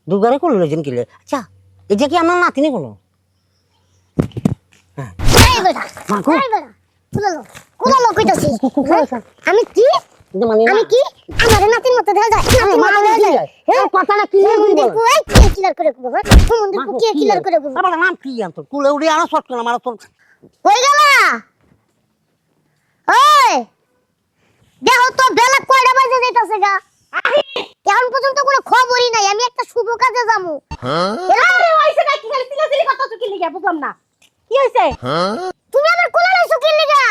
দুগারে করলো লেজেন কিলে। আচ্ছা এটা কি আমার নাতিনি কোনো? এই বেটা এই বেটা কুলালো কইতাছি আমি কি আমি কি আমার নাতির মতো দেখা যায় নাতির মতো দেখা যায় হ্যাঁ কথাটা ক্লিয়ার করে বল এই ক্লিয়ার করে বল মন্দির কে ক্লিয়ার করে বল আমার নাম কি জানতো কুলে উড়ে আনা শর্ট করে মারা তোর কই গেলা ওই দেখো তো বেলা কয়টা বাজে যাইতাছে গা এখন পর্যন্ত কোনো খবরই নাই আমি একটা শুভ কাজে যামু আরে হইছে না কি খালি চিলাচিলি কথা তো কি লিখা বুঝলাম না কি হইছে তুমি আমার কোলা লাইছো কি লিগা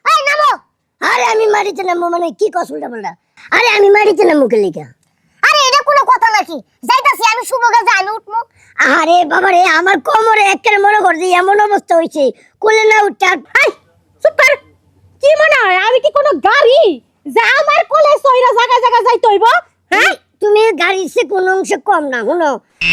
এই নামো আরে আমি মারিতে নামো মানে কি কসুলটা বললা আরে আমি মারিতে নামো কি লিগা আরে এটা কোনো কথা নাকি যাইতাছি আমি শুভ কাজে আমি উঠমু আরে বাবা রে আমার কোমরে একের মনে করছি এমন অবস্থা হইছে কোলে না উঠা এই চুপ কর কি মনে হয় আমি কি কোনো গাড়ি যা আমার কোলে সইরা জায়গা জায়গা যাইতে হইব হ্যাঁ তুমি গাড়ির সে কোন অংশে কম না শুনো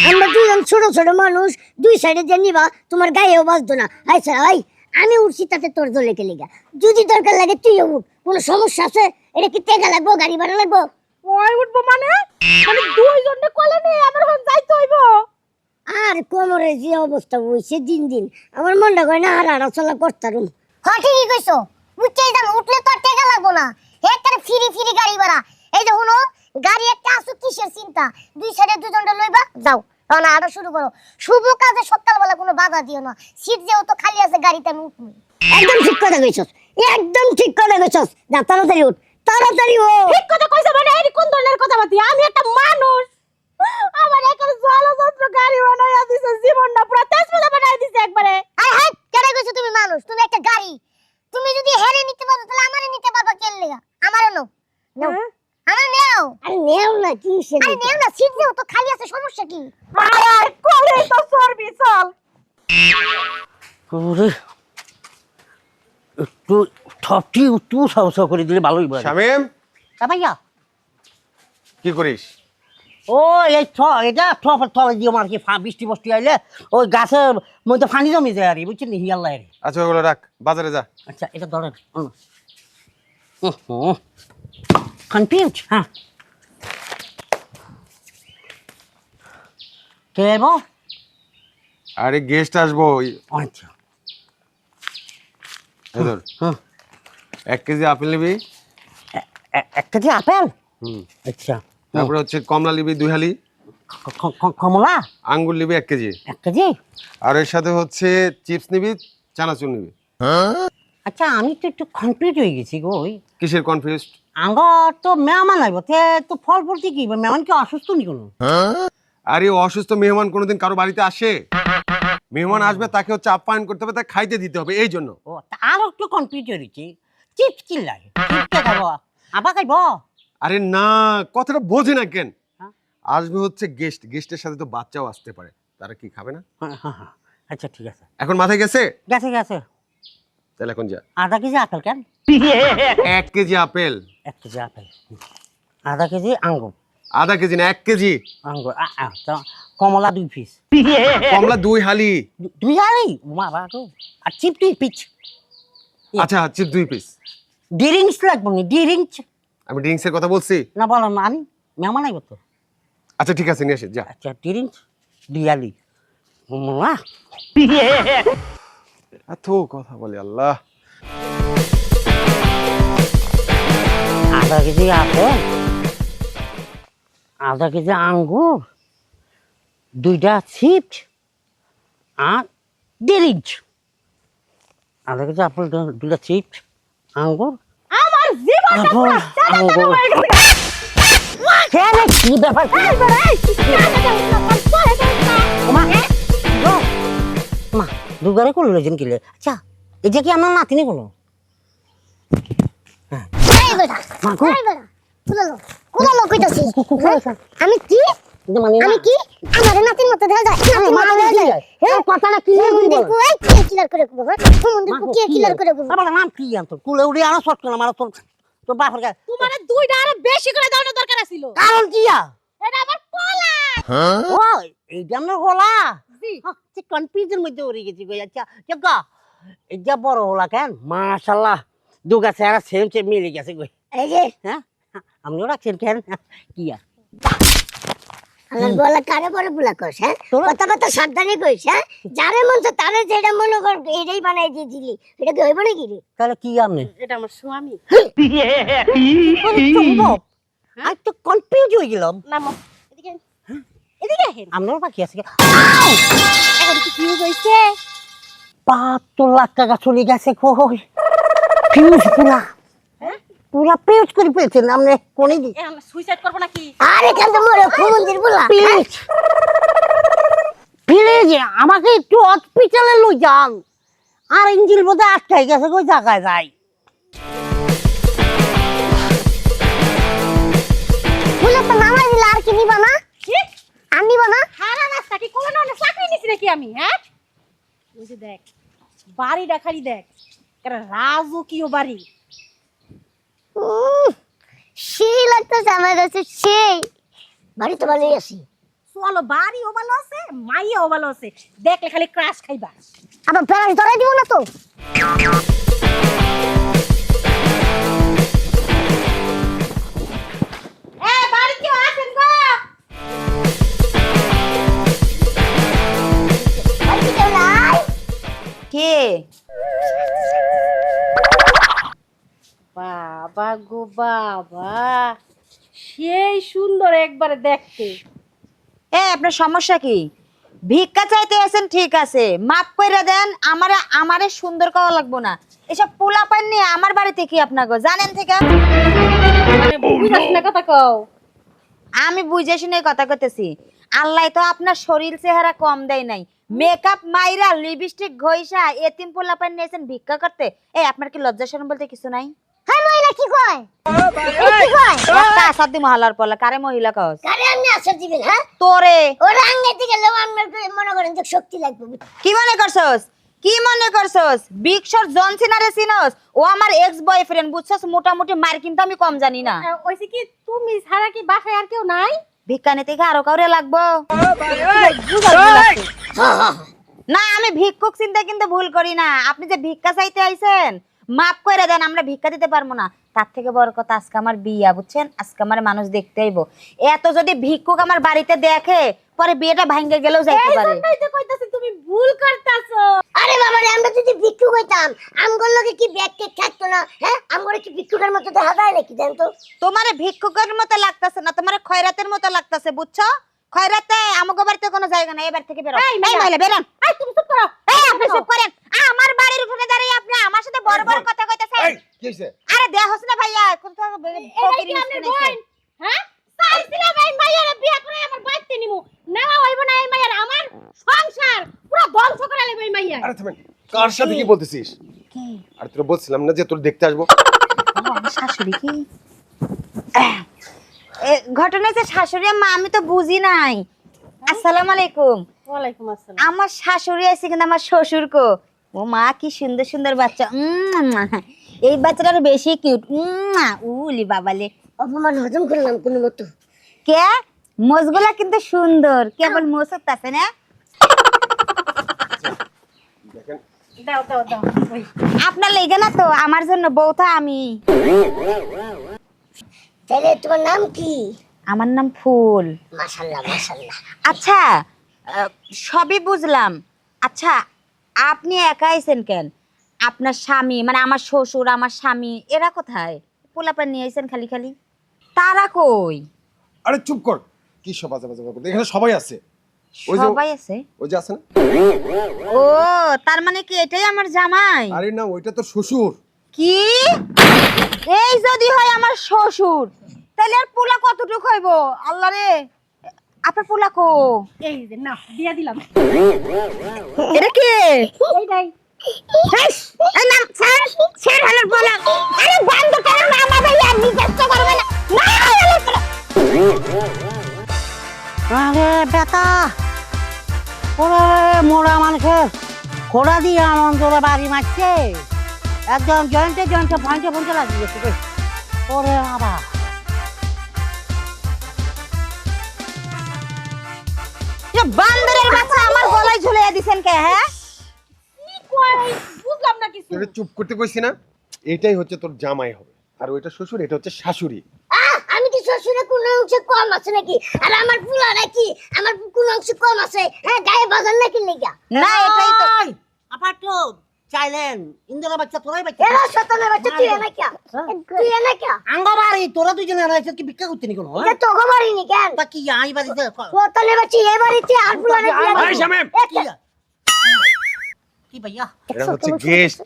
আমরা দুজন ছোট ছোট মানুষ দুই সাইডে যে নিবা তোমার গায়েও বাজতো না আচ্ছা ভাই আমি উঠছি তাতে তোর দলে কে লিগা যদি দরকার লাগে তুইও উঠ কোনো সমস্যা আছে এটা কি টেকা লাগবো গাড়ি ভাড়া লাগবো ওই উঠবো মানে মানে দুইজনে কোলে নিয়ে আমার হন যাইতে হইব আর কোমরে যে অবস্থা হইছে দিন দিন আমার মনটা কয় না আর চলা করতারুম হ্যাঁ ঠিকই কইছো উঠতে যাম উঠলে তো টেকা লাগবো না একবারে ফিরি ফিরি গাড়ি ভাড়া এই যে শুনো গাড়ি একটা আসুক কিসের চিন্তা দুই সাইডে দুজনটা লইবা যাও না আরো শুরু করো শুভ কাজে সকালবেলা কোনো বাধা দিও না সিট যেহেতু খালি আছে গাড়িতে আমি উঠবো একদম ঠিক কথা কইছস একদম ঠিক কথা কইছস যা তাড়াতাড়ি উঠ তাড়াতাড়ি ও ঠিক কথা কইছে মানে এই কোন ধরনের কথা বাতি আমি একটা মানুষ আমার একার জলযন্ত্র গাড়ি বানাইয়া দিছে জীবনটা পুরো তেজপাতা বানাইয়া দিছে একবারে আরে হাই কেন কইছো তুমি মানুষ তুমি একটা গাড়ি তুমি যদি হেরে নিতে পারো তাহলে আমারে নিতে পারবা কেন লাগা আমারও নাও নাও আমার নেও আরে নেও না কি সে আরে নেও না সিট যেও তো খালি আছে সমস্যা কি আর কোলে তো চর্বি চল ওরে একটু ঠপটি একটু সাহস করে দিলে ভালোই বলে শামিম ভাইয়া কি করিস? ও এই এটা টপের তলে দিয়ে আর কি বৃষ্টি বষ্টি আইলে ওই গাছের মধ্যে পানি জমি যায় আর কি বুঝছেন হিয়াল্লা আর আচ্ছা ওগুলো রাখ, বাজারে যা। আচ্ছা এটা ধরেন কনফিউজ হ্যাঁ কে এবো আরে গেস্ট আসবো। আচ্ছা এই ধর, হুম 1 কেজি আপেল নিবি। এক কেজি আপেল হুম, আচ্ছা তারপরে হচ্ছে কমলা নিবি 2 হালি, কমলা আঙ্গুর নিবি 1 কেজি, 1 কেজি। আর এর সাথে হচ্ছে চিপস নিবি, চানাচুর নিবি। আচ্ছা আমি তো একটু কনফিউজ হয়ে গেছি গো ওই কিসের কনফিউজ? আঙ্গর তো মেহমান আইব তে তো ফল বলতে কি মেহমান কি অসুস্থ নি কোনো? আরে অসুস্থ মেহমান কোনোদিন কারো বাড়িতে আসে? মেহমান আসবে তাকে হচ্ছে আপ্যায়ন করতে হবে, তাকে খাইতে দিতে হবে, এই জন্য। ও আরো একটু কনফিউজ হয়েছি চিপস কি লাগে চিপস খাবো আবার খাইব? আরে না, কথাটা বোঝে না কেন? হ্যাঁ? আসবে হচ্ছে গেস্ট, গেস্টের সাথে তো বাচ্চাও আসতে পারে, তারা কি খাবে না? হ্যাঁ আচ্ছা ঠিক আছে এখন মাথায় গেছে? গেছে গেছে তাহলে এখন যা। আধা কেজি আপেল কেন? 1 কেজি আপেল, 1 কেজি আপেল, আধা কেজি আঙ্গুর, আধা কেজি না 1 কেজি, আঙ্গুর কমলা 2 পিস, কমলা 2 হালি, 2 হালি মারা তো আর চিপ 2 পিস। আচ্ছা চিপ 2 পিস। ড্রিঙ্কস লাগবে না ড্রিঙ্কস? আমি ড্রিঙ্কস এর কথা বলছি না বলো না আমি মেহমান আইব তো। আচ্ছা ঠিক আছে নিয়ে আসি যা। আচ্ছা ড্রিঙ্কস 2 হালি মামা এত কথা বলি আল্লাহ। আধা কেজি আপেল, আধা কেজি আঙ্গুর, 2টা চিপস আর ড্রিঙ্কস। আধা কেজি আপেল, 2টা চিপস, আঙ্গুর, আমার জীবনটা পুরো আঙ্গুর। কেন কি ব্যাপার? মা মা দুগারে করলো লেজেন কিলে। আচ্ছা এটা কি আমার নাতিনি কোনো? এই বেটা এই বেটা কুলালো কইতাছি আমি কি আমি কি আমার নাতির মতো দেখা যায় নাতির মতো দেখা যায় হ্যাঁ কথাটা ক্লিয়ার করে বল এই ক্লিয়ার করে বল মন্দির কে ক্লিয়ার করে বল আমার নাম কি জানতো কুলে উড়ে আনা শর্ট করে মারা তোর বাপের গায়ে তোমার দুইটা আরো বেশি করে দেওয়ার দরকার ছিল। কারণ কি এটা আমার কোলা ও এইটা আমার হলা জি কনফিউজের মধ্যে উড়ে গেছি গো। আচ্ছা জাগা এটা বড় হলা কেন মাশাআল্লাহ দুগা চেহারা সেম সেম মিলে গেছে গো। এই যে হ্যাঁ আপনিও রাখছেন কেন কি আমার বলা কারে বড় বুলা কস হ্যাঁ তোরা- কথা সাবধানে কইস হ্যাঁ যারে মন চায় তারে যেটা মনে কর এটাই বানাই দিয়ে দিলি এটা কি হইব নাকি রে তাহলে কি আপনি এটা আমার স্বামী। সম্ভব আজ তো কনফিউজ হয়ে গেলাম নামো এদিকে আন। এদিকে আহেন। আপনার বাকি আছে কি? এখন কি ফিউজ হইছে? ৭২ লাখ টাকা চলে গেছে কই ফিউজ পুরা হ্যাঁ? পুরা ফিউজ করে পেয়েছেন আপনি কোনে দি এখন সুইসাইড করব নাকি? আরে কেন তো মরে খুমন্দির বুলা প্লিজ প্লিজ আমাকে একটু হসপিটালে লই যান আর ইঞ্জিল বোধ আটকাই গেছে কই জায়গায় যাই বুলা তো নামাই দিলা আর কি নিবা না কি? আর নিবা না হারা রাস্তা কি কোনো না চাকরি নিছি নাকি আমি হ্যাঁ? ওই যে দেখ বাড়িটা খালি দেখ একটা রাজকীয় বাড়ি। সেই লাগতেছে আমার কাছে সেই বাড়ি তো ভালোই আছি চলো বাড়িও ভালো আছে মাইয়াও ভালো আছে দেখলে খালি ক্রাশ খাইবা। আবার প্যারাস ধরাই দিব না তো এ বাড়ি কেউ আছেন গো? বাড়ি কেউ নাই কে বাবা গো বাবা সেই সুন্দর একবারে দেখতে। আপনার সমস্যা কি? ভিক্ষা চাইতে আছেন ঠিক আছে, মাপ কইরা দেন। আমারে সুন্দর কওয়া লাগবো না। এসব পোলা পান নিয়ে আমার বাড়িতে কি আপনাকে জানেন থেকে? মানে বুঝাস না কথা কও। আমি বুঝে শুনে কথা কইতেছি। আল্লাহ তো আপনার শরীর চেহারা কম দেয় নাই, মেকআপ মাইরা লিপস্টিক ঘইসা এতিম পোলা পান নিয়েছেন ভিক্ষা করতে। আপনার কি লজ্জা শরম বলতে কিছু নাই? হ্যাঁ মহিলা কি কয় কি কয় একটা আসাদি মহলার পলা কারে মহিলা কস? কারে আপনি আসর দিবেন হ্যাঁ তোরে ওরা আঙ্গে দিকে লো আমার মনে করেন যে শক্তি লাগবে কি মনে করছস? কি মনে করছস? বিগ শট জন সিনারে চিনস? ও আমার এক্স বয়ফ্রেন্ড বুঝছস? মোটামুটি মার কিন্তু আমি কম জানি না। ওইসে কি তুমি ছাড়া কি বাসায় আর কেউ নাই? ভিক্ষা নিতে কি আরো কাউরে লাগবো? হ্যাঁ না আমি ভিক্ষুক চিন্তা কিন্তু ভুল করি না। আপনি যে ভিক্ষা চাইতে আইছেন মাফ করে দেন, আমরা ভিক্ষা দিতে পারবো না। তার থেকে বড় কথা আজকে আমার বিয়া, বুঝছেন? আজকে আমার মানুষ দেখতে আইবো। এত যদি ভিক্ষুক আমার বাড়িতে দেখে পরে বিয়েটা ভাঙ্গে গেলেও যাইতে এই পারে। জন্যই তো কইতাছি তুমি ভুল করতাছো। আরে বাবা রে আমরা যদি ভিক্ষু হইতাম আমগর লগে কি ব্যাগ টেক থাকতো না হ্যাঁ আমগরে কি ভিক্ষুকের মতো দেখা যায় নাকি দেন তো তোমারে ভিক্ষুকের মতো লাগতাছে না, তোমারে খয়রাতের মতো লাগতাছে, বুঝছো? খয়রাতে আমাগো বাড়িতে কোনো জায়গা নাই, এবার থেকে বেরো। এই এই মেয়ে। মহিলা বেরান। এই তুমি চুপ করো। আপনি চুপ করেন। আমার বাড়ির উঠোনে দাঁড়িয়ে আপনি আমার সাথে বড় বড় কথা কইতেছেন। কি হইছে? আরে দেহস না ভাইয়া, কোন তো এটাই কি আপনার বোন? হ্যাঁ? চাইছিলাম এই মাইয়ারে বিয়া করে আমার বাড়িতে নিমু। নেওয়া হইব না এই মাইয়ার আমার সংসার পুরো ধ্বংস করে লইব এই মাইয়া। আরে থামেন, কার সাথে কি বলতেছিস? আর তোর বলছিলাম না যে তোর দেখতে আসবো। আমার শাশুড়ি কি ঘটনা হচ্ছে শাশুড়ি মা আমি তো বুঝি নাই। আসসালামু আলাইকুম। ওয়ালাইকুম আসসালাম। আমার শাশুড়ি আছে কিন্তু আমার শ্বশুর কো। ও মা কি সুন্দর সুন্দর বাচ্চা। এই বাচ্চাটার বেশি কিউট। উলি বাবালে। অপমান হজম করলাম কোনো মতো কে মোজগুলা কিন্তু সুন্দর, কেবল মোসত আছে না? দেখেন দাও দাও দাও। ওই আপনার লেগে না তো, আমার জন্য বউটা আমি। তাহলে তোমার নাম কি আমার নাম ফুল। মাশাআল্লাহ মাশাআল্লাহ আচ্ছা সবই বুঝলাম। আচ্ছা আপনি একা আইছেন কেন? আপনার স্বামী মানে আমার শ্বশুর আমার স্বামী এরা কোথায়? পোলাপান নিয়ে আইছেন খালি খালি, তারা কই? আরে চুপ কর, কি সব বাজে বাজে কথা। এখানে সবাই আছে। ওই যে সবাই আছে? ওই যে আছে না? ও তার মানে কি এটাই আমার জামাই? আরে না, ওইটা তোর শ্বশুর। কি এই যদি হয় আমার শ্বশুর তাহলে আর পোলা কতটুকু হইব? আল্লাহ রে, আপনার পোলা কো? এই যে না দিয়া দিলাম। এটা কি? এইটাই। এই নাম স্যার স্যার হলো পোলা। আরে বন্ধ করো না, আমার ভাই আর বিশ্বাস করবে না। না আরে বেটা ওরে মোড়া মানুষের খোড়া দিয়ে আনন্দরা বাড়ি মারছে একদম জয়েন্টে জয়েন্টে ভয়ঙ্কে ভয়ঙ্কে লাগিয়েছে রে। ওরে বাবা বান্দরের বাচ্চা আমার গলায় ঝুলিয়ে দিছেন কে? হ্যাঁ কি কয় বুঝলাম না কিছু। তোরে চুপ করতে কইছি না? এটাই হচ্ছে তোর জামাই হবে, আর ওইটা শ্বশুর, এটা হচ্ছে শাশুড়ি। আমি কিছু শ্বশুরে কোন অংশে কম আছে নাকি আর আমার ফুলা নাকি আমার কোন অংশে কম আছে হ্যাঁ গায়ে বাজার নাকি লেগা না এটাই তো এই, আপার তো চাইলেন ইন্দ্র বাচ্চা তোরাই বাচ্চা এরা শতনে বাচ্চা তুই এনা কি তুই এনা কি আঙ্গবাড়ি তোরা দুজনে আনাইছিস কি ভিক্ষা করতে নি কোনো এটা তো গমারিনি কেন তা কি আই বাড়িতে শতনে বাচ্চা এই বাড়িতে আর ফুলা নাকি এই শামিম কি ভাইয়া এটা হচ্ছে গেস্ট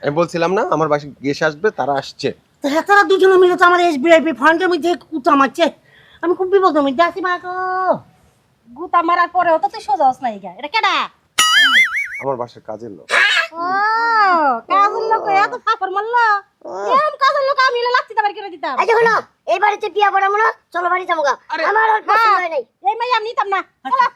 আমি বলছিলাম না আমার বাসায় গেস্ট আসবে তারা আসছে তো তারা দুজনে মিলে তো আমার এসবিআইপি ফান্ডের মধ্যে কুতা মারছে আমি খুব বিপদের মধ্যে আছি মা গো গুতা মারার পরেও তো তুই সোজা হস নাই গা এটা কেডা আমার বাসার কাজের লোক ও কাজের লোক এত ফাফর মারলো এম কাজের লোক আমি লাগতে পারি করে দিতাম আচ্ছা হলো এই বাড়িতে বিয়া পড়াবো না চলো বাড়ি যাবো গা আমার আর পছন্দ হয় নাই এই মাইয়া আমি নিতাম না চলো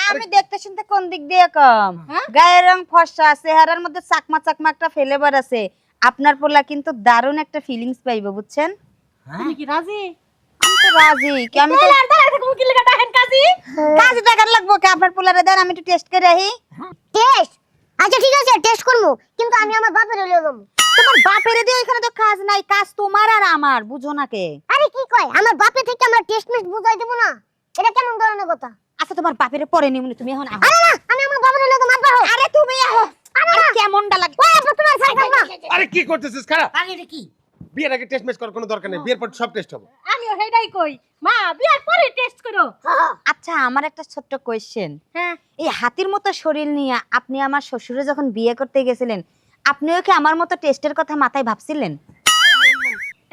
আমি দেখতে শুনতে কোন দিক দিয়ে কম গায়ের রং ফর্সা চেহারার মধ্যে চাকমা চাকমা একটা ফ্লেভার আছে আপনার পোলা কিন্তু দারুণ একটা ফিলিংস পাইবো বুঝছেন তুমি কি রাজি আমি তো রাজি কি আমি তো আর দাঁড়াই থাকবো কি লাগা দেখেন কাজী কাজে টাকার লাগবো কি আপনার পোলারে দেন আমি একটু টেস্ট করে আহি টেস্ট আচ্ছা ঠিক আছে টেস্ট করবো কিন্তু আমি আমার বাপের হইলো যাবো তোমার বাপেরে দিয়ে এখানে তো কাজ নাই কাজ তোমার আর আমার বুঝো না কে আরে কি কয় আমার বাপে থেকে আমার টেস্ট মেস্ট বুঝাই দেবো না এটা কেমন ধরনের কথা আচ্ছা তোমার বাপেরে পরে নিমুনি তুমি এখন আহো আরে না আমি আমার বাপের হইলো তো মারবা আরে তুমি আহো আরে কেমনটা লাগে ওই আপু তোমার সাইকেল না আরে কি করতেছিস খারাপ আরে এটা কি বিয়ের আগে টেস্ট ম্যাচ করার কোনো দরকার নেই বিয়ের পর সব টেস্ট হবে আমিও হেডাই কই মা বিয়ার পরে টেস্ট করো আচ্ছা আমার একটা ছোট্ট কোয়েশ্চেন হ্যাঁ এই হাতির মতো শরীর নিয়ে আপনি আমার শ্বশুরে যখন বিয়ে করতে গেছিলেন আপনিও কি আমার মতো টেস্টের কথা মাথায় ভাবছিলেন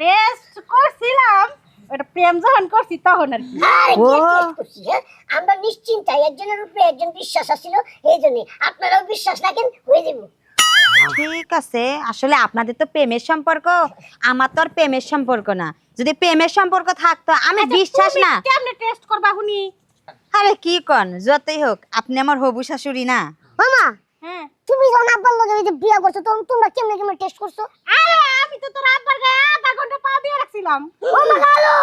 টেস্ট করছিলাম ওটা প্রেম যখন করছি তখন আর কি আরে ও। কি টেস্ট করছি হ্যাঁ আমরা নিশ্চিন্তায় একজনের উপরে একজন বিশ্বাস আছিল এই জন্য আপনারাও বিশ্বাস রাখেন হয়ে যাবো ঠিক আছে আসলে আপনাদের তো প্রেমের সম্পর্ক আমার তো আর প্রেমের সম্পর্ক না যদি প্রেমের সম্পর্ক থাকতো আমি বিশ্বাস না কেমনে টেস্ট করবা হুনি আরে কি কন যতই হোক আপনি আমার হবু শাশুড়ি না মামা হ্যাঁ তুমি যখন আব্বার লগে এই যে বিয়া করছো তখন তোমরা কেমনে কেমনে টেস্ট করছো আরে আমি তো তোর আব্বার গায়ে আধা ঘন্টা পা দিয়ে রাখছিলাম ও মা গেলো